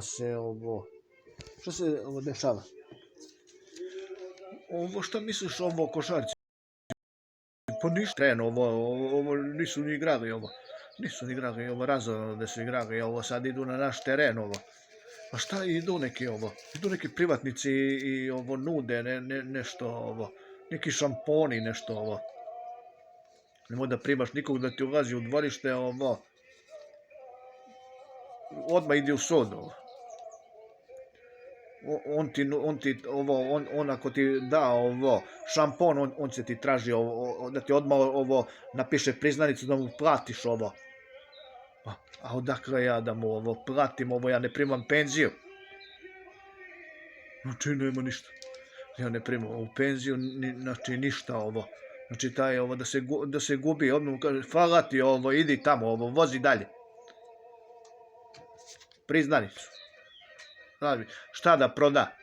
se ovo? Što se ovo dešava? Ovo što misliš ovo košarci? Pa ništa treno, ovo nisu ni igrali ovo. Nisu ni igrali ovo razorno da su igrali ovo, sad idu na naš teren ovo. Pa šta idu neki ovo? Idu neki privatnici i ovo nude nešto ovo. Neki šamponi nešto ovo. Nemoj da primaš nikog da ti ulazi u dvorište ovo. Odmah idi u sud ovo. On ako ti da ovo šampon, on će ti traži ovo, da ti odmah ovo napiše priznanicu da mu platiš ovo. A odakle ja da mu ovo platim ovo, ja ne primam penziju. Znači nema ništa. Ja ne primam ovu penziju, znači ništa ovo. Znači taj ovo da se gubi, odmah mu kaže hvala ti ovo, idi tamo ovo, vozi dalje. Priznanicu. Šta da proda?